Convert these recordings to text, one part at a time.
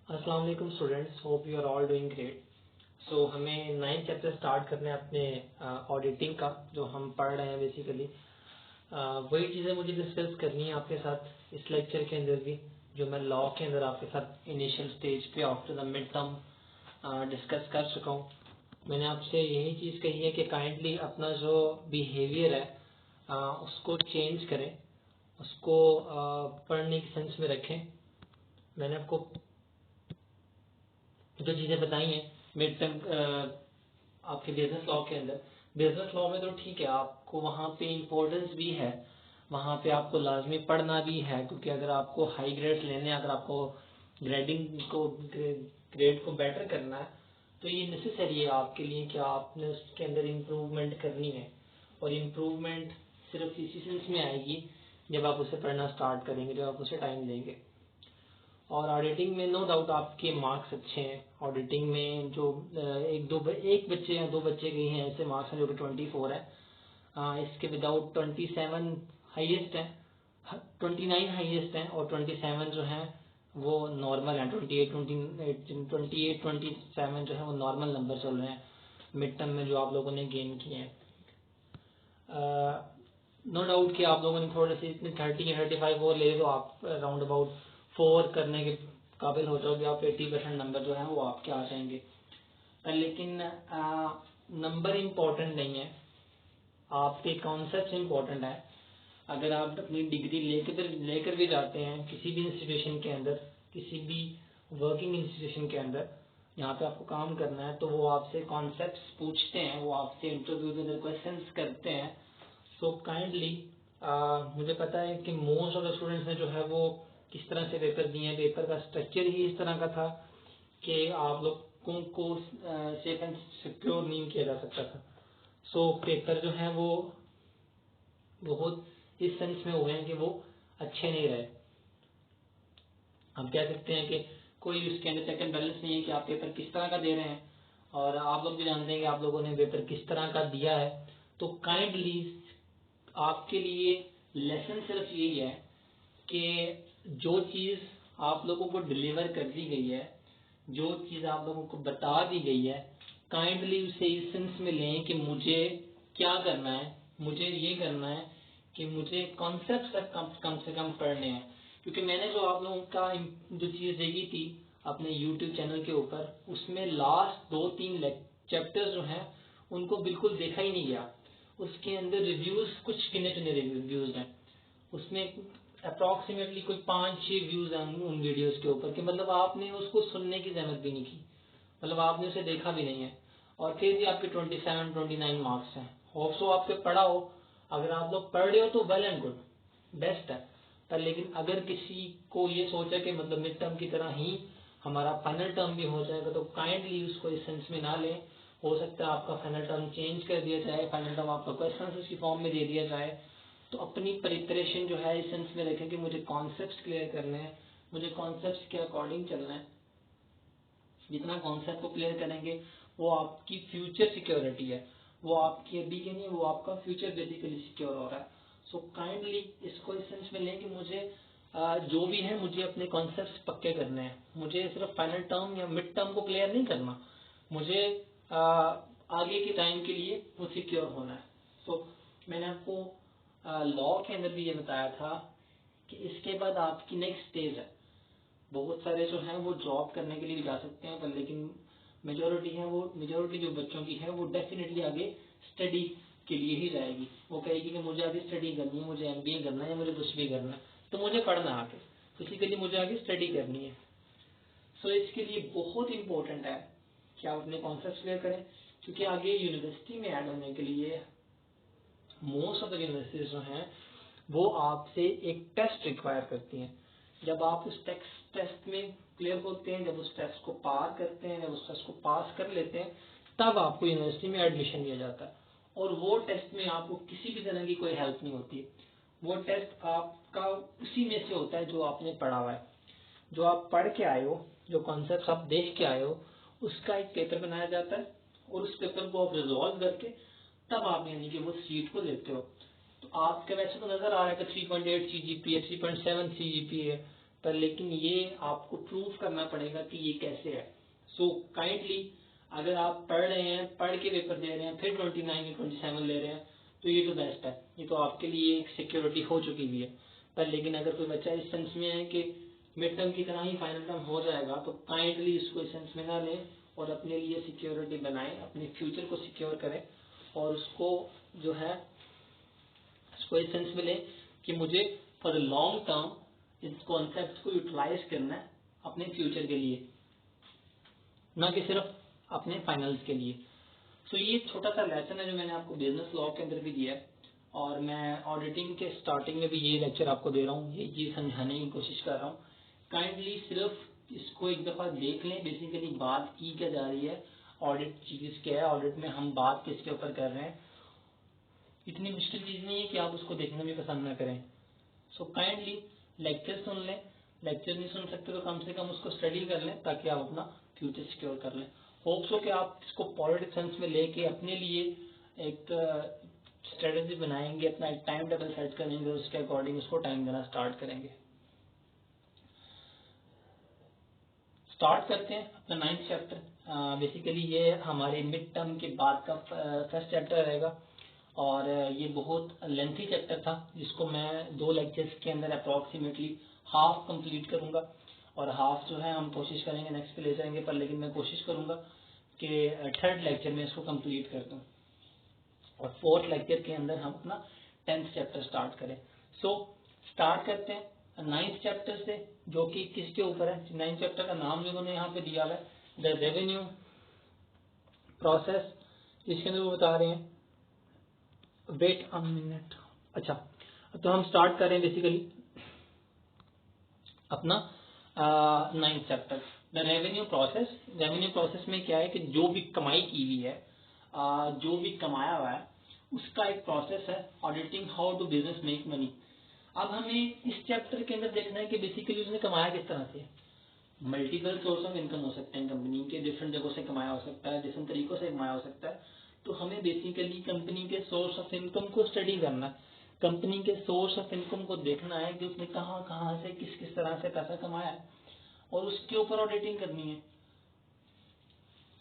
अस्सलाम वालेकुम students, hope you are all doing great. So हमें 9th चैप्टर स्टार्ट करने हैं अपने ऑडिटिंग का, जो हम पढ़ रहे हैं बेसिकली। वही चीज़ें मुझे डिस्कस करनी है आपके साथ इस लेक्चर के अंदर भी, जो मैं लॉ के अंदर आपके साथ इनिशियल स्टेज पे after the mid term discuss कर चुका हूँ। मैंने आपसे यही चीज़ कही है कि काइंडली अपना जो बिहेवियर है उसको चेंज करें, उसको पढ़ने की सेंस में रखें। मैंने आपको जो चीज़ें बताई हैं मिड टर्म आपके बिजनेस लॉ के अंदर, बिजनेस लॉ में तो ठीक है, आपको वहाँ पे इम्पोर्टेंस भी है, वहाँ पे आपको लाजमी पढ़ना भी है, क्योंकि अगर आपको हाई ग्रेड लेने हैं, अगर आपको ग्रेड को बेटर करना है, तो ये नेसेसरी है आपके लिए कि आपने उसके अंदर इम्प्रूवमेंट करनी है। और इम्प्रूवमेंट सिर्फ इसी सेंस में आएगी जब आप उसे पढ़ना स्टार्ट करेंगे, जब आप उसे टाइम देंगे। और ऑडिटिंग में नो डाउट आपके मार्क्स अच्छे हैं। ऑडिटिंग में जो एक बच्चे या दो बच्चे के हैं ऐसे मार्क्स हैं जो कि 24 है। इसके विदाउट 27 हाईएस्ट है, 29 हाईएस्ट है, और 27 जो है वो नॉर्मल है। 27 जो है वो नॉर्मल नंबर चल रहे हैं मिड टर्म में जो आप लोगों ने गेन किए हैं। नो डाउट कि आप लोगों ने थोड़े से इतने 30 या 35 वो ले तो आप राउंड अबाउट 4 करने के काबिल हो जाओगे। आप 80% नंबर जो है वो आपके आ जाएंगे। लेकिन नंबर इम्पोर्टेंट नहीं है, आपके कॉन्सेप्ट इम्पोर्टेंट है। अगर आप अपनी डिग्री लेकर भी जाते हैं किसी भी इंस्टीट्यूशन के अंदर, किसी भी वर्किंग इंस्टीट्यूशन के अंदर जहाँ पे आपको काम करना है, तो वो आपसे कॉन्सेप्ट्स पूछते हैं, वो आपसे इंटरव्यू के अंदर क्वेश्चंस करते हैं। सो काइंडली मुझे पता है कि मोस्ट ऑफ द स्टूडेंट्स ने जो है वो किस तरह से पेपर दिए हैं। पेपर का स्ट्रक्चर ही इस तरह का था कि आप लोगों को सेफ एंड सिक्योर नहीं किया जा सकता था। सो पेपर जो है वो बहुत इस सेंस में हुए हैं कि वो अच्छे नहीं रहे। हम कह सकते हैं कि कोई उसके अंदर चेक एंड बैलेंस नहीं है कि आप पेपर किस तरह का दे रहे हैं, और आप लोग भी जानते हैं कि आप लोगों ने पेपर किस तरह का दिया है। तो काइंडली आपके लिए लेसन सिर्फ यही है कि जो चीज़ आप लोगों को डिलीवर कर दी गई है, जो चीज़ आप लोगों को बता दी गई है, काइंडली उसे इस सेंस में लें कि मुझे क्या करना है। मुझे ये करना है कि मुझे कॉन्सेप्ट तक कम से कम पढ़ने हैं। क्योंकि मैंने जो आप लोगों का जो चीज़ देखी थी अपने यूट्यूब चैनल के ऊपर, उसमें लास्ट 2-3 चैप्टर्स जो हैं उनको बिल्कुल देखा ही नहीं गया। उसके अंदर रिव्यूज कुछ गिने चुने रिव्यूज हैं, उसमें अप्रॉक्सीमेटली कोई 5-6 व्यूज हैं उन वीडियोस के ऊपर, कि मतलब आपने उसको सुनने की जहमत भी नहीं की, मतलब आपने उसे देखा भी नहीं है, और फिर भी आपके 27-29 मार्क्स हैं। होप सो आपके पढ़ा हो। अगर आप लोग पढ़ रहे हो तो वेल एंड गुड, बेस्ट है। पर लेकिन अगर किसी को ये सोचा कि मतलब मिड टर्म की तरह ही हमारा फाइनल टर्म भी हो जाएगा, तो काइंडली उसको इस सेंस में ना लें। हो सकता है आपका फाइनल टर्म चेंज कर दिया जाए, फाइनल टर्म आपका क्वेश्चन उसकी फॉर्म में दे दिया जाए। तो अपनी प्रिपरेशन जो है इस सेंस में रखें कि मुझे कॉन्सेप्ट क्लियर करने हैं, मुझे कॉन्सेप्ट के अकॉर्डिंग चलना है। जितना कॉन्सेप्ट को क्लियर करेंगे वो आपकी फ्यूचर सिक्योरिटी है, वो आपकी अभी के नहीं, वो आपका फ्यूचर बेसिकली सिक्योर हो रहा है। सो काइंडली इसको इस सेंस में लें कि मुझे जो भी है मुझे अपने कॉन्सेप्ट्स पक्के करने हैं। मुझे सिर्फ फाइनल टर्म या मिड टर्म को क्लियर नहीं करना, मुझे आगे के टाइम के लिए वो सिक्योर होना है। सो मैंने आपको लॉ के अंदर भी ये बताया था कि इसके बाद आपकी नेक्स्ट स्टेज है। बहुत सारे जो हैं वो जॉब करने के लिए भी जा सकते हैं, पर लेकिन मेजोरिटी जो बच्चों की है वो डेफिनेटली आगे स्टडी के लिए ही जाएगी। वो कहेगी कि मुझे आगे स्टडी करनी है, मुझे एमबीए करना है या मुझे कुछ भी करना है, तो मुझे पढ़ना आगे, उसी के लिए मुझे आगे स्टडी करनी है। सो इसके लिए बहुत इंपॉर्टेंट है कि आप अपने कॉन्सेप्ट क्लियर करें, क्योंकि आगे यूनिवर्सिटी में ऐड होने के लिए मोस्ट ऑफ द यूनिवर्सिटीज जो हैं वो आपसे एक टेस्ट रिक्वायर करती हैं। जब आप उस टेस्ट में क्लियर होते हैं, जब उस टेस्ट को पार करते हैं, जब उस टेस्ट को पास कर लेते हैं, तब आपको यूनिवर्सिटी में एडमिशन दिया जाता है। और वो टेस्ट में आपको किसी भी तरह की कोई हेल्प नहीं होती। वो टेस्ट आपका उसी में से होता है जो आपने पढ़ा हुआ है, जो आप पढ़ के आए हो, जो कॉन्सेप्ट आप देख के आए हो, उसका एक पेपर बनाया जाता है, और उस पेपर को आप रिजॉल्व करके तब आप यानी कि वो सीट को लेते हो। तो आपके वैसे तो नजर आ रहा है कि 3.8 CGPA, 3.7 CGPA, पर लेकिन ये आपको प्रूफ करना पड़ेगा कि ये कैसे है। सो काइंडली अगर आप पढ़ रहे हैं, पढ़ के पेपर दे रहे हैं, फिर 29 या 27 ले रहे हैं, तो ये तो बेस्ट है, ये तो आपके लिए एक सिक्योरिटी हो चुकी हुई है। पर लेकिन अगर कोई बच्चा इस सेंस में है कि मिड टर्म की तरह ही फाइनल टर्म हो जाएगा, तो काइंडली इसको इस सेंस में ना लें और अपने लिए सिक्योरिटी बनाएं, अपने फ्यूचर को सिक्योर करें और उसको जो है इसको इस सेंस में लें कि मुझे फॉर द लॉन्ग टर्म इस कॉन्सेप्ट को यूटिलाइज करना है अपने फ्यूचर के लिए, ना कि सिर्फ अपने फाइनल्स के लिए। सो ये छोटा सा लेसन है जो मैंने आपको बिजनेस लॉ के अंदर भी दिया है, और मैं ऑडिटिंग के स्टार्टिंग में भी ये लेक्चर आपको दे रहा हूँ, ये समझाने की कोशिश कर रहा हूँ। काइंडली सिर्फ इसको एक दफा देख लें, बेसिकली बात की क्या जा रही है, ऑडिट चीज क्या है, ऑडिट में हम बात किसके ऊपर कर रहे हैं। इतनी मुश्किल चीज नहीं है कि आप उसको देखना भी पसंद ना करें। सो काइंडली लेक्चर सुन लें, लेक्चर नहीं सुन सकते तो कम से कम उसको स्टडी कर लें ताकि आप अपना फ्यूचर सिक्योर कर लें। होप्स हो कि आप इसको पॉलिटिक सेंस में लेके अपने लिए एक स्ट्रेटेजी बनाएंगे, अपना एक टाइम टेबल सेट करेंगे, उसके अकॉर्डिंग उसको टाइम देना स्टार्ट करेंगे। स्टार्ट करते हैं अपना 9th चैप्टर। बेसिकली ये हमारे मिड टर्म के बाद का फर्स्ट चैप्टर रहेगा, और ये बहुत लेंथी चैप्टर था जिसको मैं 2 लेक्चर्स के अंदर अप्रॉक्सीमेटली हाफ कंप्लीट करूंगा, और हाफ जो है हम कोशिश करेंगे नेक्स्ट पे ले जाएंगे, पर लेकिन मैं कोशिश करूंगा कि 3rd लेक्चर में इसको कंप्लीट कर दूं और 4th लेक्चर के अंदर हम अपना 10th चैप्टर स्टार्ट करें। सो स्टार्ट करते हैं 9th चैप्टर से, जो कि किसके ऊपर है। 9th चैप्टर का नाम जो उन्होंने यहाँ पे दिया हुआ है द रेवेन्यू प्रोसेस, जिसके अंदर वो बता रहे हैं, वेट अ मिनट, अच्छा तो हम स्टार्ट करें बेसिकली अपना 9th chapter the revenue process. Revenue process में क्या है कि जो भी कमाई की हुई है, जो भी कमाया हुआ है, उसका एक प्रोसेस है auditing how to business make money. अब हमें इस चैप्टर के अंदर देखना है कि बेसिकली उसने कमाया किस तरह से। मल्टीपल सोर्स ऑफ इनकम हो सकते हैं कंपनी के, डिफरेंट जगहों से कमाया हो सकता है, डिफरेंट तरीकों से कमाया हो सकता है। तो हमें बेसिकली कंपनी के सोर्स ऑफ इनकम को स्टडी करना है, कंपनी के सोर्स ऑफ इनकम को देखना है कि उसने कहाँ कहाँ से किस किस तरह से पैसा कमाया है, और उसके ऊपर ऑडिटिंग करनी है।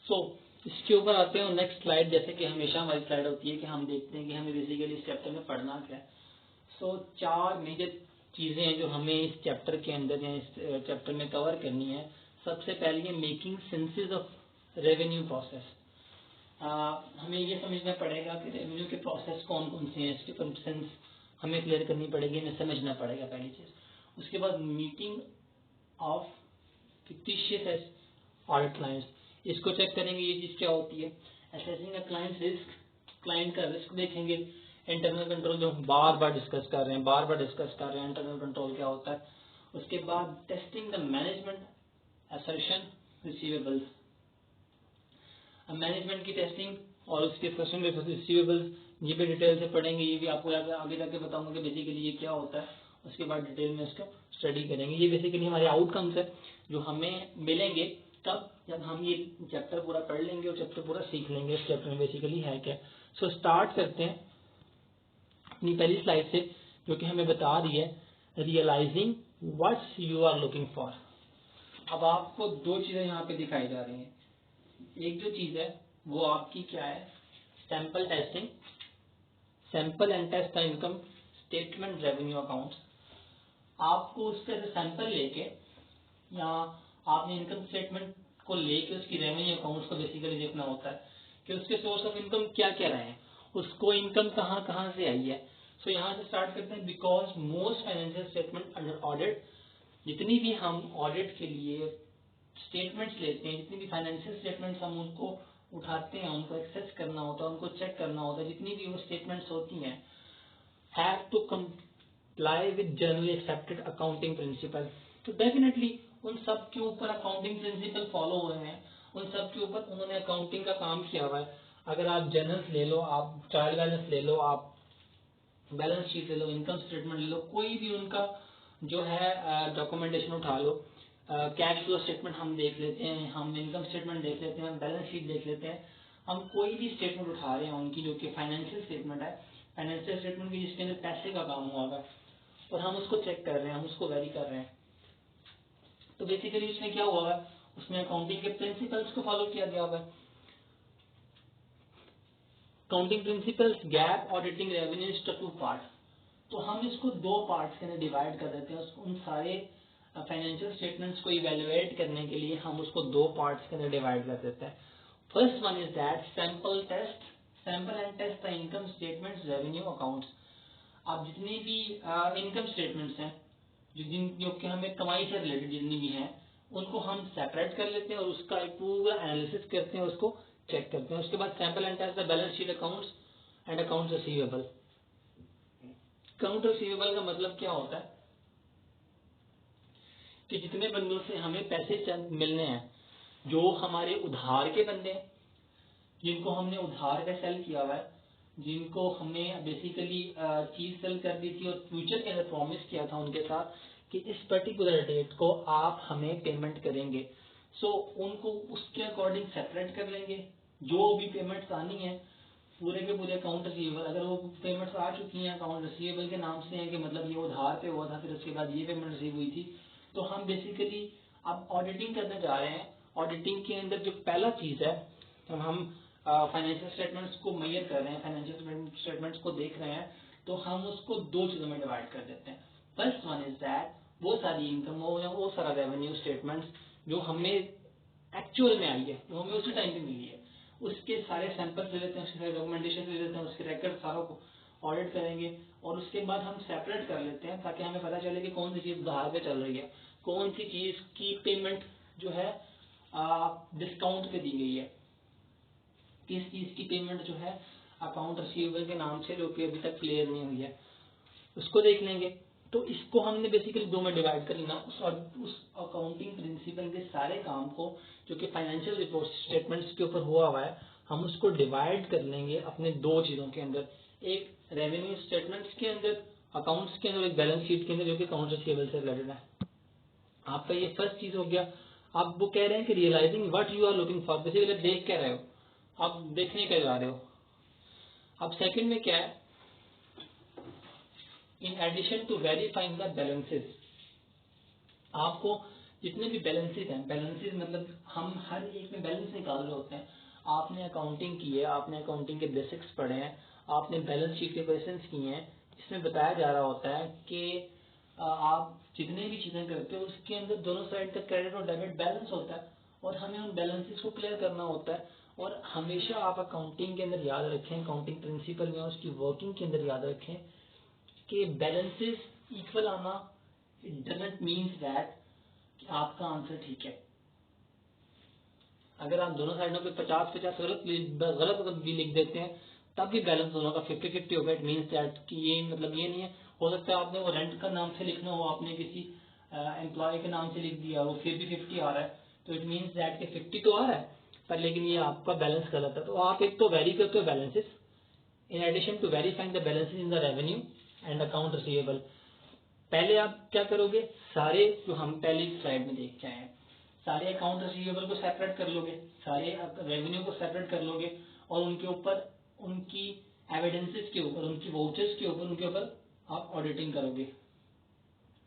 सो इसके ऊपर आते हैं नेक्स्ट स्लाइड। जैसे कि हमेशा हमारी स्लाइड होती है कि हम देखते हैं कि हमें बेसिकली इस चैप्टर में पढ़ना क्या है। सो 4 मेजर चीजें हैं जो हमें इस चैप्टर के अंदर या इस चैप्टर में कवर करनी है। सबसे पहले है making senses of revenue process. हमें ये समझना पड़ेगा कि रेवेन्यू के प्रोसेस कौन कौन से हैं, इसके सेंस हमें क्लियर करनी पड़ेगी, हमें समझना पड़ेगा पहली चीज। उसके बाद meeting of fictitious audit clients, इसको चेक करेंगे ये चीज क्या होती है। Assessing a client risk, client का रिस्क देखेंगे। इंटरनल कंट्रोल जो बार बार डिस्कस कर रहे हैं, इंटरनल कंट्रोल क्या होता है। उसके बाद testing the management assertion receivables, management की टेस्टिंग और उसके असर्शन रिसीवेबल्स, ये भी डिटेल से पढ़ेंगे, ये भी आपको आगे जाके बताऊंगा कि बेसिकली ये क्या होता है। उसके बाद डिटेल में इसको स्टडी करेंगे। ये बेसिकली हमारे आउटकम्स है जो हमें मिलेंगे तब जब हम ये चैप्टर पूरा पढ़ लेंगे और चैप्टर पूरा सीख लेंगे इस चैप्टर में बेसिकली है क्या। सो स्टार्ट करते हैं अपनी पहली स्लाइड से, जो कि हमें बता रही है realising what's you are looking for. अब आपको 2 चीजें यहाँ पे दिखाई जा रही हैं। एक जो चीज है वो आपकी क्या है, sample testing, sample and test income statement revenue accounts. आपको उससे सैंपल लेके या आपने इनकम स्टेटमेंट को लेके उसकी रेवेन्यू अकाउंट्स को बेसिकली देखना होता है कि उसके सोर्स ऑफ इनकम क्या क्या रहे हैं, उसको इनकम कहाँ कहाँ से आई है। सो यहाँ से स्टार्ट करते हैं। Because most financial statement under audit, जितनी भी हम ऑडिट के लिए स्टेटमेंट्स लेते हैं, जितनी भी फाइनेंशियल स्टेटमेंट्स हम उनको उठाते हैं, उनको एक्सेस करना होता है, उनको चेक करना होता है, जितनी भी वो स्टेटमेंट्स होती हैं have to comply with generally accepted accounting principle. तो डेफिनेटली उन सब के ऊपर अकाउंटिंग प्रिंसिपल फॉलो हुए हैं, उन सब के ऊपर उन्होंने अकाउंटिंग का काम किया हुआ है। अगर आप जर्नल्स ले लो, आप ट्रायल बैलेंस ले लो, आप बैलेंस शीट ले लो, इनकम स्टेटमेंट ले लो, कोई भी उनका जो है डॉक्यूमेंटेशन उठा लो, कैश फ्लो स्टेटमेंट हम देख लेते हैं, हम इनकम स्टेटमेंट देख लेते हैं, हम बैलेंस शीट देख लेते हैं, हम कोई भी स्टेटमेंट उठा रहे हैं उनकी जो कि फाइनेंशियल स्टेटमेंट है, फाइनेंशियल स्टेटमेंट की जिसके अंदर पैसे का काम हुआ है, और हम उसको चेक कर रहे हैं, हम उसको वेरी कर रहे हैं। तो बेसिकली उसमें क्या हुआ है, उसमें अकाउंटिंग के प्रिंसिपल्स को फॉलो किया गया हुआ है। Accounting principles, GAAP, auditing, revenue, two part. तो हम इसको दो पार्ट्स के अंदर डिवाइड कर देते हैं। उन सारे फाइनेंशियल स्टेटमेंट्स को इवेलुएट करने के लिए हम उसको दो पार्ट्स के अंदर डिवाइड कर देते हैं। First one is that sample test, sample and test the income statements, revenue accounts. आप जितनी भी इनकम स्टेटमेंट्स हैं जो कि हमें कमाई से रिलेटेड जितनी भी हैं, उनको हम सेपरेट कर लेते हैं और उसका एक पूरा एनालिसिस करते हैं, उसको चेक करते हैं। उसके बाद sample and test the balance sheet accounts and accounts receivable. Account receivable का मतलब क्या होता है कि जितने बंदों से हमें पैसे मिलने हैं, जो हमारे उधार के बंदे हैं, जिनको हमने उधार पे सेल किया हुआ है, जिनको हमने बेसिकली चीज सेल कर दी थी और फ्यूचर के अंदर प्रॉमिस किया था उनके साथ कि इस पर्टिकुलर डेट को आप हमें पेमेंट करेंगे। सो उनको उसके अकॉर्डिंग सेपरेट कर लेंगे। जो भी पेमेंट्स आनी है पूरे के पूरे अकाउंट रिसीवेबल, अगर वो पेमेंट्स आ चुकी हैं अकाउंट रिसीवेबल के नाम से है कि मतलब ये उधार पे हुआ था, फिर उसके बाद ये पेमेंट रिसीव हुई थी, तो हम बेसिकली अब ऑडिटिंग करने जा रहे हैं। ऑडिटिंग के अंदर जो पहला चीज है, हम फाइनेंशियल स्टेटमेंट्स को मेजर कर रहे हैं, फाइनेंशियल स्टेटमेंट्स को देख रहे हैं, तो हम उसको दो चीजों में डिवाइड कर देते हैं। फर्स्ट वन इज दैट वो सारी इनकम हो या वो सारा रेवेन्यू स्टेटमेंट्स जो हमें एक्चुअल में आई है, जो हमें उसी टाइम पे मिली है, उसके सारे सैंपल्स ले लेते हैं, उसके सारे डॉक्यूमेंटेशन ले लेते हैं, उसके रिकॉर्ड सारों को ऑडिट करेंगे और उसके बाद हम सेपरेट कर लेते हैं ताकि हमें पता चले कि कौन सी चीज उधार पे चल रही है, कौन सी चीज की पेमेंट जो है डिस्काउंट पे दी गई है, किस चीज की पेमेंट जो है अकाउंट रिसीवेबल के नाम से जो कि अभी तक क्लियर नहीं हुई है, उसको देख लेंगे। तो इसको हमने बेसिकली दो में डिवाइड कर लेना। उस अकाउंटिंग प्रिंसिपल के सारे काम को जो कि फाइनेंशियल रिपोर्ट स्टेटमेंट्स के ऊपर हुआ है, हम उसको डिवाइड कर लेंगे अपने दो चीजों के अंदर, एक रेवेन्यू स्टेटमेंट्स के अंदर, अकाउंट्स के अंदर, एक बैलेंस शीट के अंदर जो कि अकाउंट रिसीवेबल से रिलेटेड है। आपका ये फर्स्ट चीज हो गया। आप वो कह रहे हैं कि realising what you are looking for, basically देख क्या रहे हो, आप देखने क्या जा रहे हो। अब सेकंड में क्या है, in addition to verifying the balances, आपको जितने भी बैलेंसेस हैं, बैलेंसेस मतलब हम हर एक में बैलेंस निकाल रहे होते हैं। आपने अकाउंटिंग की है, आपने अकाउंटिंग के बेसिक्स पढ़े हैं, आपने बैलेंस शीट के क्वेश्चंस किए हैं, इसमें बताया जा रहा होता है कि आप जितने भी चीजें करते हो उसके अंदर दोनों साइड तक क्रेडिट और डेबिट बैलेंस होता है और हमें उन बैलेंसेस को क्लियर करना होता है। और हमेशा आप अकाउंटिंग के अंदर याद रखें, अकाउंटिंग प्रिंसिपल में उसकी वर्किंग के अंदर याद रखें कि बैलेंसेस इक्वल आना इट डजंट मीन्स दैट कि आपका आंसर ठीक है। अगर आप दोनों साइडों पे 50-50 गलत भी लिख देते हैं तब भी बैलेंस दोनों का 50-50 होगा, इट मीन्स दैट कि ये मतलब ये नहीं है। हो सकता है आपने वो रेंट का नाम से लिखना हो, आपने किसी एम्प्लॉय के नाम से लिख दिया, वो फिर भी 50 आ रहा है, तो इट मीन्स दैट कि 50 तो आ रहा है पर लेकिन ये आपका बैलेंस गलत है। तो आप एक तो वेरी करते हो balances in addition to verifying the balances in the revenue and account receivable. पहले आप क्या करोगे, सारे जो हम पहली स्लाइड में देख के आए हैं, सारे अकाउंट रिसीवेबल को सेपरेट कर लोगे, सारे रेवेन्यू को सेपरेट कर लोगे और उनके ऊपर उनकी एविडेंसेस के ऊपर, उनकी वाउचर्स के ऊपर, उनके ऊपर आप ऑडिटिंग करोगे।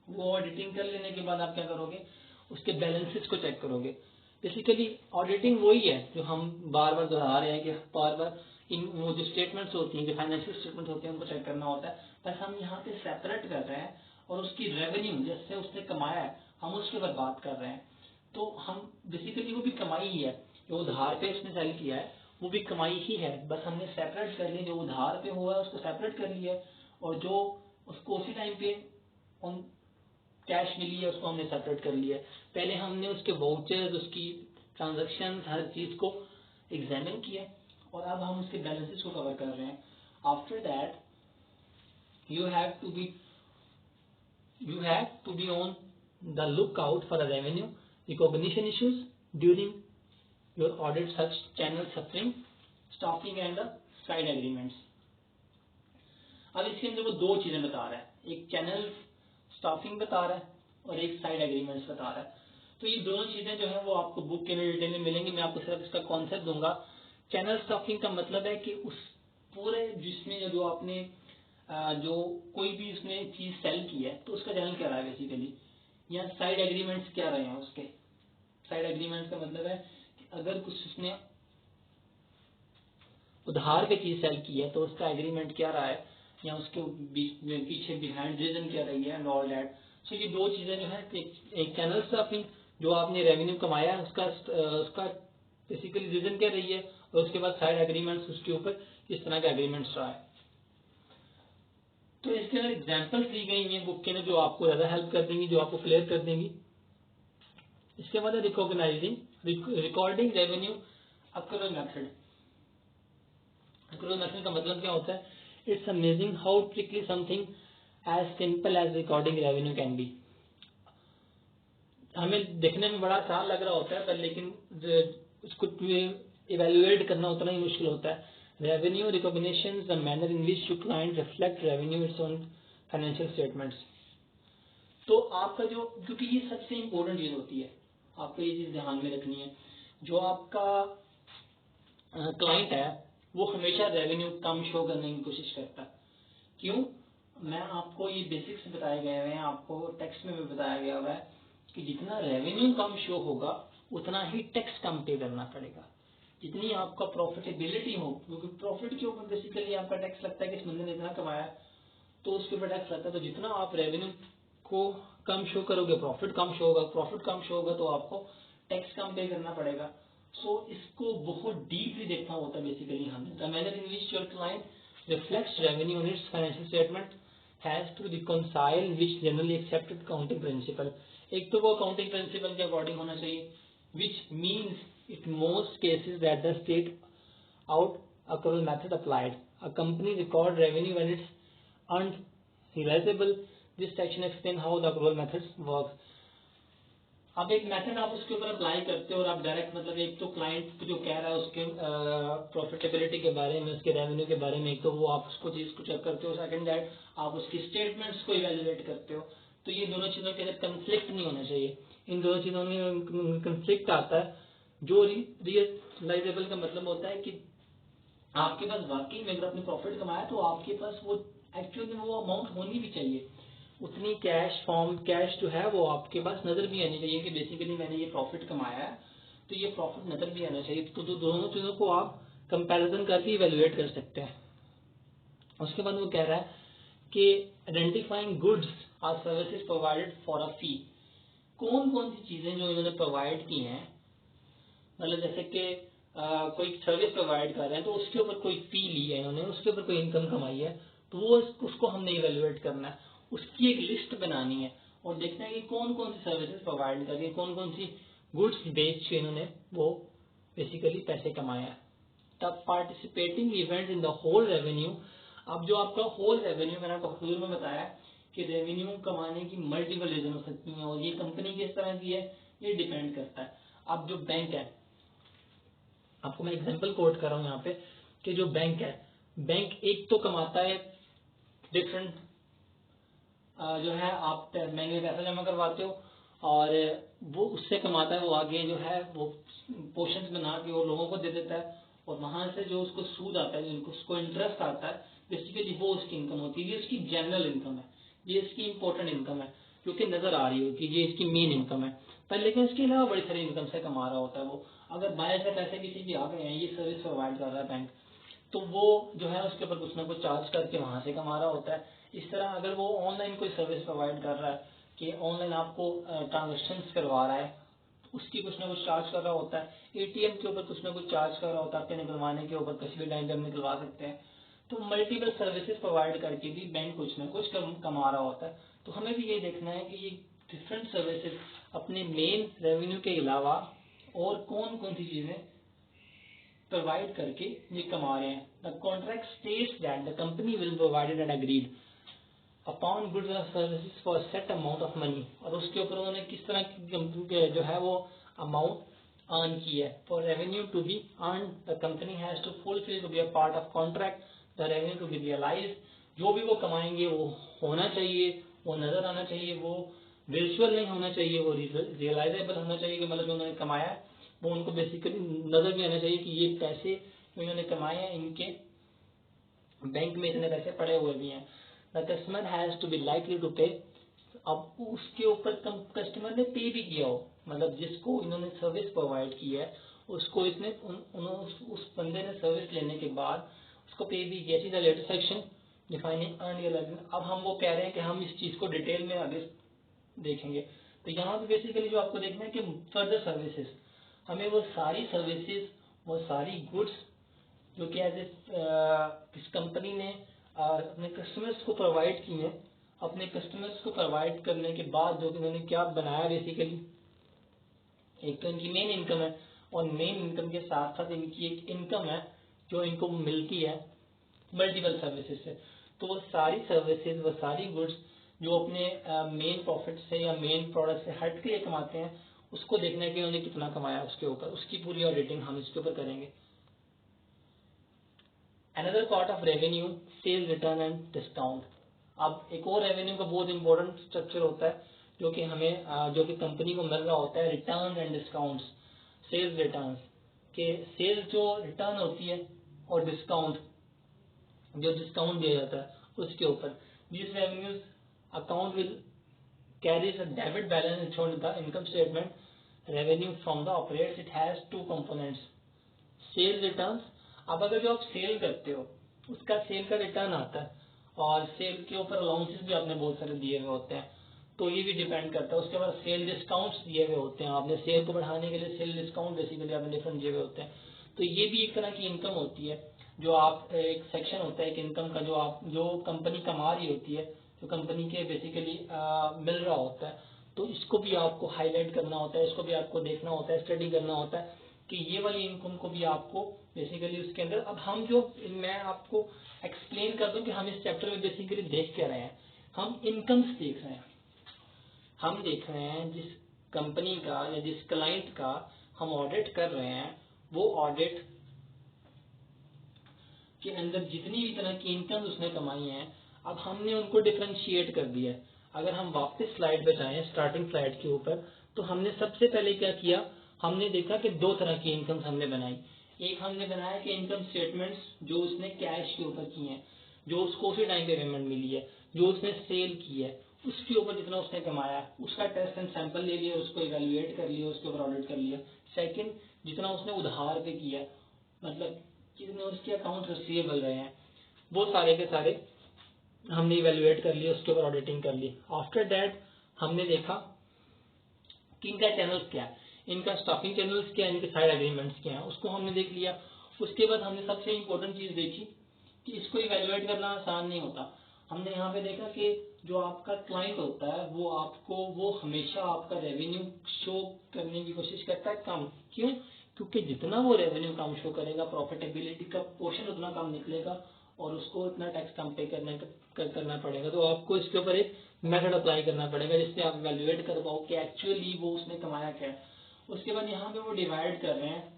वो ऑडिटिंग कर लेने के बाद आप क्या करोगे, उसके बैलेंसेस को चेक करोगे। बेसिकली ऑडिटिंग वही है जो हम बार बार दोहरा रहे हैं कि बार बार इन वो जो स्टेटमेंट्स होती हैं, जो फाइनेंशियल स्टेटमेंट होते हैं, उनको चेक करना होता है। पर हम यहाँ पे सेपरेट कर रहे हैं और उसकी रेवेन्यू जिससे उसने कमाया है हम उसके ऊपर बात कर रहे हैं। तो हम बेसिकली वो भी कमाई ही है, जो उधार पे उसने सेल किया है वो भी कमाई ही है, बस हमने सेपरेट कर लिया। जो उधार पे हुआ है उसको सेपरेट कर लिया और जो उसको उसी टाइम पे उन कैश मिली है उसको हमने सेपरेट कर लिया। पहले हमने उसके वाउचर्स, उसकी ट्रांजेक्शन, हर चीज को एग्जामिन किया और अब हम उसके बैलेंसेस को कवर कर रहे हैं। After that you have to be on the lookout for the revenue recognition issues during your audit, such channel stuffing and the side agreements। अब इसके अंदर वो दो चीजें बता रहा है, एक चैनल स्टाफिंग बता रहा है और एक साइड एग्रीमेंट्स बता रहा है। तो ये दोनों चीजें जो है वो आपको बुक के अंदर डिटेल में मिलेंगी, मैं आपको सिर्फ इसका कॉन्सेप्ट दूंगा। चैनल स्टाफिंग का मतलब है कि उस पूरे जिसमें जो आपने जो कोई भी उसने चीज सेल की है तो उसका चैनल क्या रहा है बेसिकली, या साइड एग्रीमेंट्स क्या रहे हैं उसके। साइड एग्रीमेंट्स का मतलब है कि अगर कुछ उसने उधार पे चीज सेल की है तो उसका एग्रीमेंट क्या रहा है, या उसके पीछे बिहाइंड रीजन क्या रही है एंड ऑल दैट। सो ये दो चीजें जो है, एक चैनल स्टफिंग जो आपने रेवेन्यू कमाया है उसका बेसिकली रीजन क्या रही है, और उसके बाद साइड एग्रीमेंट्स उसके ऊपर किस तरह का एग्रीमेंट्स रहा है। तो इसके अंदर एग्जाम्पल्स दी गई हैं बुक के अंदर जो आपको ज्यादा हेल्प कर देंगी, जो आपको क्लियर कर देंगी। इसके बाद recognising recording revenue accrual method. Accrual method का मतलब क्या होता है, it's amazing how trickily something as simple as recording revenue can be. हमें देखने में बड़ा आसान लग रहा होता है पर लेकिन उसको इवेल्युएट करना उतना ही मुश्किल होता है। Revenue recognition the manner in which you client reflect revenue it's on financial statements. तो आपका जो, क्योंकि ये सबसे इम्पोर्टेंट चीज होती है, आपको ये चीज ध्यान में रखनी है, जो आपका क्लाइंट है वो हमेशा रेवेन्यू कम शो करने की कोशिश करता है। क्यों? मैं आपको ये बेसिक्स बताए गए हैं, आपको टेक्स्ट में भी बताया गया हुआ है कि जितना रेवेन्यू कम शो होगा उतना ही टैक्स कम पे करना पड़ेगा। जितनी आपका प्रॉफिटेबिलिटी हो, क्योंकि प्रॉफिट के ऊपर बेसिकली आपका टैक्स लगता है कि इस बंदे ने इतना कमाया तो उसके ऊपर टैक्स लगता है। तो जितना आप रेवेन्यू को कम शो करोगे प्रॉफिट कम शो होगा, प्रॉफिट कम शो होगा तो आपको टैक्स कम पे करना पड़ेगा। सो इसको बहुत डीपली देखना होता है बेसिकली हमें। The manner in which your client reflects revenue in its financial statement has to reconcile which generally accepted accounting principle. एक तो वो अकाउंटिंग प्रिंसिपल के अकॉर्डिंग होना चाहिए, which means it most cases that the state out accrual method applied. A company record revenue when it's earned realizable. This section explain how the accrual methods works. अब एक method आप उसके ऊपर apply करते हो और आप डायरेक्ट मतलब एक तो क्लाइंट जो कह रहा है उसके प्रॉफिटेबिलिटी के बारे में, उसके रेवेन्यू के बारे में, एक तो वो आप उसको चीज को चेक करते हो, सेकंड दैट आप उसकी स्टेटमेंट्स को इवेल्युएट करते हो। तो ये दोनों चीजों के अंदर कंफ्लिक्ट नहीं होना चाहिए। इन दोनों चीजों में कंफ्लिक्ट आता है। जो रियलाइजेबल का मतलब होता है कि आपके पास वाकई में अगर आपने प्रॉफिट कमाया तो आपके पास वो एक्चुअली में वो अमाउंट होनी भी चाहिए, उतनी कैश जो है वो आपके पास नजर भी आनी चाहिए कि बेसिकली मैंने ये प्रॉफिट कमाया है, तो ये प्रॉफिट नजर भी आना चाहिए। तो दोनों चीजों को आप कंपैरिजन करके इवेल्युएट कर सकते हैं। उसके बाद वो कह रहा है कि identifying goods or services provided for a fee. कौन कौन सी चीजें जो इन्होंने प्रोवाइड की हैं, मतलब जैसे कि कोई सर्विस प्रोवाइड कर रहे हैं तो उसके ऊपर कोई फी ली है इन्होंने, उसके ऊपर कोई इनकम कमाई है, तो वो उसको हमने इवेल्युएट करना है, उसकी एक लिस्ट बनानी है और देखना है कि कौन कौन सी सर्विसेज प्रोवाइड करके कौन कौन सी गुड्स बेच के इन्होंने वो बेसिकली पैसे कमाए हैं। तब participating event in the whole revenue. अब जो आपका होल रेवेन्यू, मैंने आपको शुरू में बताया कि रेवेन्यू कमाने की मल्टीपल रीजन हो सकती हैं और ये कंपनी किस तरह की है ये डिपेंड करता है। अब जो बैंक है, आपको मैं एग्जांपल कोट कर रहा हूँ यहाँ पे कि जो बैंक है, बैंक एक तो कमाता है डिफरेंट, जो है आप बैंक में पैसा जमा करवाते हो और वो उससे कमाता है, वो आगे जो है वो पोर्शंस बना के वो लोगों को दे देता है और वहां से जो उसको सूद आता है, जिनको उसको इंटरेस्ट आता है, बेसिकली वो उसकी इनकम होती है। ये उसकी जनरल इनकम है, ये इसकी इंपॉर्टेंट इनकम है क्योंकि नजर आ रही होती है, ये इसकी मेन इनकम है। पर लेकिन इसके अलावा बड़ी सारी इनकम से कमा रहा होता है वो। अगर बाहर से पैसे किसी की आ गए हैं, ये सर्विस प्रोवाइड कर रहा है बैंक, तो वो जो है उसके ऊपर कुछ ना कुछ चार्ज करके वहां से कमा रहा होता है। इस तरह अगर वो ऑनलाइन कोई सर्विस प्रोवाइड कर रहा है कि ऑनलाइन आपको ट्रांजेक्शन करवा रहा है, तो उसकी कुछ ना कुछ चार्ज कर रहा होता है। एटीएम के ऊपर कुछ ना कुछ चार्ज कर रहा होता है, आपके निकलवाने के ऊपर किसी भी टाइम पे हम निकलवा सकते हैं। तो मल्टीपल सर्विसेज प्रोवाइड करके भी बैंक कुछ ना कुछ कमा रहा होता है। तो हमें भी ये देखना है कि ये डिफरेंट सर्विसेज अपने मेन रेवेन्यू के अलावा और कौन कौन सी चीजें प्रोवाइड करके ये कमा रहे हैं। The contract states that the company will provided and agreed upon goods और services for set amount of money. और उसके ऊपर उन्होंने किस तरह की जो है वो अमाउंट अर्न की है। For revenue to be earn the company has to fulfil to be a part of contract the revenue to be realise. जो भी वो कमाएंगे वो होना चाहिए, वो नजर आना चाहिए, वो विजुअल नहीं होना चाहिए, वो रियलाइजेबल होना चाहिए कि मतलब जो उन्होंने कमाया है वो उनको बेसिकली नजर भी आना चाहिए कि ये पैसे जो इन्होंने कमाए हैं इनके बैंक में इतने पैसे पड़े हुए भी हैं। The customer has to be likely to pay अब उसके ऊपर कस्टमर ने पे भी किया हो, मतलब जिसको इन्होंने सर्विस प्रोवाइड की है उसको इसने उस बंदे ने सर्विस लेने के बाद उसको पे भी किया। The latter section defining earn या लर्न। अब हम वो कह रहे हैं कि हम इस चीज को डिटेल में आगे देखेंगे। तो यहाँ पे बेसिकली जो आपको देखना है कि फर्दर सर्विसेज, हमें वो सारी सर्विसेज, वो सारी गुड्स जो कि एज इस कंपनी ने अपने कस्टमर्स को प्रोवाइड की है, अपने कस्टमर्स को प्रोवाइड करने के बाद जो इन्होंने क्या बनाया बेसिकली, एक तो इनकी मेन इनकम है और मेन इनकम के साथ साथ इनकी एक इनकम है जो इनको मिलती है मल्टीपल सर्विसेज से। तो वो सारी सर्विसेज, वो सारी गुड्स जो अपने मेन प्रॉफिट से या मेन प्रोडक्ट से हट के कमाते हैं, उसको देखना है कि उन्होंने कितना कमाया उसके ऊपर, उसकी पूरी ऑडिटिंग हम इसके ऊपर करेंगे। Another part of revenue, cell return and discount. अब एक और रेवेन्यू का बहुत इंपॉर्टेंट स्ट्रक्चर होता है जो कि हमें जो कि कंपनी को मिल रहा होता है, return and discounts. Sales return के सेल्स जो रिटर्न होती है और डिस्काउंट जो डिस्काउंट दिया जाता है उसके ऊपर। This revenues account will carries a debit balance shown in the income statement. Revenue from the operates, it has two components, sales returns। अब अगर जो आप सेल करते हो उसका सेल का रिटर्न आता है और सेल के ऊपर अलाउंसेस भी आपने बहुत सारे दिए हुए होते हैं, तो ये भी डिपेंड करता है। उसके बाद सेल डिस्काउंट्स दिए हुए होते हैं, आपने सेल को बढ़ाने के लिए सेल डिस्काउंट बेसिकली आपने डिफरेंट दिए हुए होते हैं। तो ये भी एक तरह की इनकम होती है जो आप, एक सेक्शन होता है एक इनकम का जो कंपनी कमा रही होती है, जो कंपनी के बेसिकली मिल रहा होता है। तो इसको भी आपको हाईलाइट करना होता है, इसको भी आपको देखना होता है, स्टडी करना होता है कि ये वाली इनकम को भी आपको बेसिकली उसके अंदर। अब हम जो, मैं आपको एक्सप्लेन कर दूं कि हम इस चैप्टर में बेसिकली देख क्या रहे हैं। हम इनकम्स देख रहे हैं, हम देख रहे हैं जिस कंपनी का या जिस क्लाइंट का हम ऑडिट कर रहे हैं, वो ऑडिट के अंदर जितनी भी तरह की इनकम उसने कमाई है, अब हमने उनको डिफरेंशिएट कर दिया है। अगर हम वापस स्लाइड पे जाएं, स्टार्टिंग स्लाइड के ऊपर, तो हमने सबसे पहले क्या किया, हमने देखा कि दो तरह की इनकम हमने बनाई। एक हमने बनाया कि इनकम स्टेटमेंट्स जो उसने कैश के ऊपर की हैं, जो उसको उसी टाइम पे पेमेंट मिली है, जो उसने सेल की है, उसके ऊपर जितना उसने कमाया उसका टेस्ट एंड सैंपल ले लिया, उसको इवेल्युएट कर लिया, उसके ऊपर ऑडिट कर लिया। सेकंड, जितना उसने उधार पे किया, मतलब जितने उसके अकाउंट रिसीवेबल रहे हैं, वो सारे के सारे हमने इवेल्युएट कर लिए, उसके ऊपर ऑडिटिंग कर ली। आफ्टर दैट हमने देखा कि इनका चैनल्स क्या है, इनका स्टॉकिंग चैनल्स क्या है, इनके साइड एग्रीमेंट्स क्या है, उसको हमने देख लिया। उसके बाद हमने सबसे इम्पोर्टेंट चीज देखी कि इसको इवेल्युएट करना आसान नहीं होता। हमने यहाँ पे देखा कि जो आपका क्लाइंट होता है वो हमेशा आपका रेवेन्यू शो करने की कोशिश करता है कम। क्यों? क्योंकि जितना वो रेवेन्यू कम शो करेगा, प्रॉफिटेबिलिटी का पोर्शन उतना कम निकलेगा और उसको इतना टैक्स कम पे करना पड़ेगा। तो आपको इसके ऊपर एक मेथड अप्लाई करना पड़ेगा जिससे आप इवेल्युएट कर पाओ कि एक्चुअली वो उसने कमाया क्या है। उसके बाद यहाँ पे वो डिवाइड कर रहे हैं,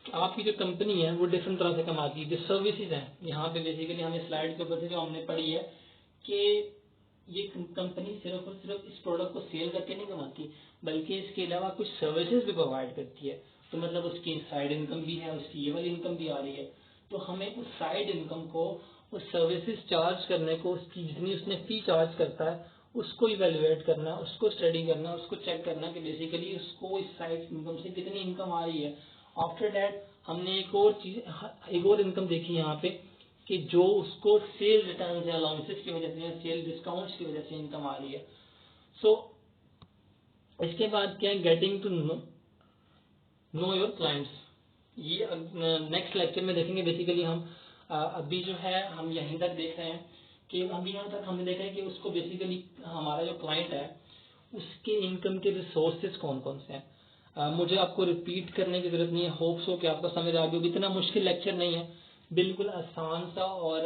आपकी जो कंपनी है वो डिफरेंट तरह से कमाती है। जो सर्विसेज है यहाँ पे बेसिकली हमें स्लाइड के ऊपर से जो हमने पढ़ी है कि ये कंपनी सिर्फ और सिर्फ इस प्रोडक्ट को सेल करके नहीं कमाती, बल्कि इसके अलावा कुछ सर्विसेज भी प्रोवाइड करती है। तो मतलब उसकी साइड इनकम भी है, उसकी ये वाली इनकम भी आ रही है। तो हमें उस साइड इनकम को, उस सर्विसेज चार्ज करने को, उसकी जितनी उसने फी चार्ज करता है उसको इवेल्युएट करना, उसको स्टडी करना, उसको चेक करना कि बेसिकली उसको इस साइड इनकम से कितनी इनकम आ रही है। आफ्टर दैट हमने एक और इनकम देखी यहाँ पे कि जो उसको सेल रिटर्न या अलाउंसेस की वजह से, सेल डिस्काउंट्स की वजह से इनकम आ रही है। सो इसके बाद क्या है, getting to know your clients. ये नेक्स्ट लेक्चर में देखेंगे। बेसिकली हम अभी जो है हम यहीं तक देख रहे हैं कि अभी यहाँ तक हमने देखा है कि उसको बेसिकली हमारा जो क्लाइंट है उसके इनकम के रिसोर्सेज कौन कौन से हैं। मुझे आपको रिपीट करने की जरूरत नहीं है, होप्स हो कि आपको समझ आ गई होगी। इतना मुश्किल लेक्चर नहीं है, बिल्कुल आसान सा और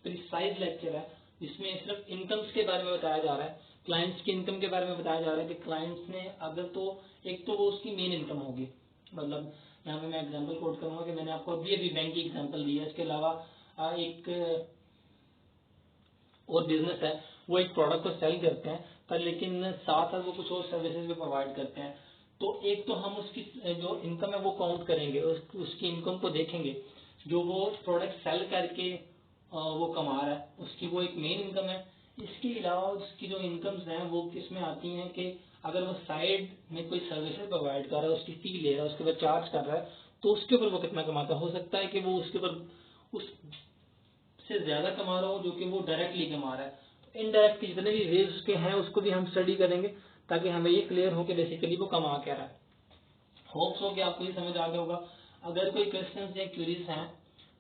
प्रिसाइज लेक्चर है जिसमें सिर्फ इनकम्स के बारे में बताया जा रहा है, क्लाइंट्स की इनकम के बारे में बताया जा रहा है कि क्लाइंट्स ने अगर तो एक तो वो उसकी मेन इनकम होगी, मतलब यहाँ पे मैं एग्जांपल कोट करूंगा कि मैंने आपको अभी बैंक की एग्जांपल दी है। इसके अलावा एक और बिजनेस है, वो एक प्रोडक्ट को सेल करते हैं पर लेकिन साथ साथ वो कुछ और सर्विसेज भी प्रोवाइड करते हैं। तो एक तो हम उसकी जो इनकम है वो काउंट करेंगे, उसकी इनकम को देखेंगे जो वो प्रोडक्ट सेल करके वो कमा रहा है, उसकी वो एक मेन इनकम है। इसके अलावा उसकी जो इनकम्स हैं वो किस में आती हैं कि अगर वो साइड में कोई सर्विसेज प्रोवाइड कर रहा है, उसकी फी ले रहा है, उसके ऊपर चार्ज कर रहा है, तो उसके ऊपर वो कितना कमाता है। हो सकता है कि वो उसके ऊपर उससे ज्यादा कमा रहा हो जो कि वो डायरेक्टली कमा रहा है। तो इनडायरेक्ट जितने भी वेज उसके हैं उसको भी हम स्टडी करेंगे ताकि हमें ये क्लियर हो कि बेसिकली वो कमा क्या रहा है। होप्स हो कि आपको ये समझ आ गया होगा। अगर कोई क्वेश्चंस या क्यूरीज हैं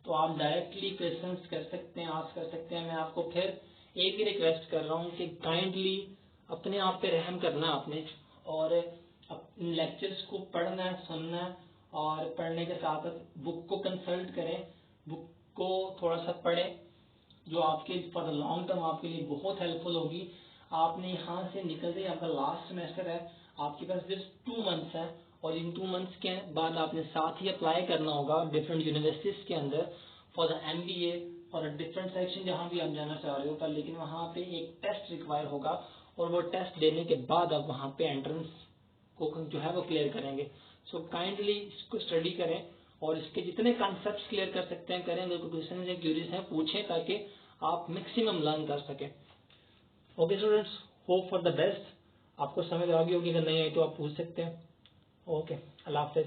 तो आप डायरेक्टली क्वेश्चंस कर सकते हैं, आस्क कर सकते हैं। मैं आपको फिर एक ही रिक्वेस्ट कर रहा हूँ कि काइंडली अपने आप पे रहम करना आपने, और इन लेक्चर्स को पढ़ना है, सुनना है, और पढ़ने के साथ साथ बुक को कंसल्ट करें, बुक को थोड़ा सा पढ़ें जो आपके फॉर द लॉन्ग टर्म आपके लिए बहुत हेल्पफुल होगी। आपने यहाँ से निकलते ही आपका लास्ट सेमेस्टर है, आपके पास सिर्फ 2 मंथ्स है, और इन 2 मंथ्स के बाद आपने साथ ही अप्लाई करना होगा डिफरेंट यूनिवर्सिटीज के अंदर फॉर द MBA और डिफरेंट सेक्शन जहाँ भी आप जाना चाह रहे हो। पर लेकिन वहाँ पे एक टेस्ट रिक्वायर होगा, और वो टेस्ट देने के बाद आप वहाँ पे एंट्रेंस को जो है वो क्लियर करेंगे। सो काइंडली इसको स्टडी करें, और इसके जितने कॉन्सेप्ट्स क्लियर कर सकते हैं करें। अगर कोई क्वेश्चन या क्यूरीज हैं पूछें ताकि आप मैक्सिमम लर्न कर सकें। Okay students, hope for the best. आपको समझ आ गई होगी, अगर नहीं आई तो आप पूछ सकते हैं। ओके, अल्लाह हाफिज।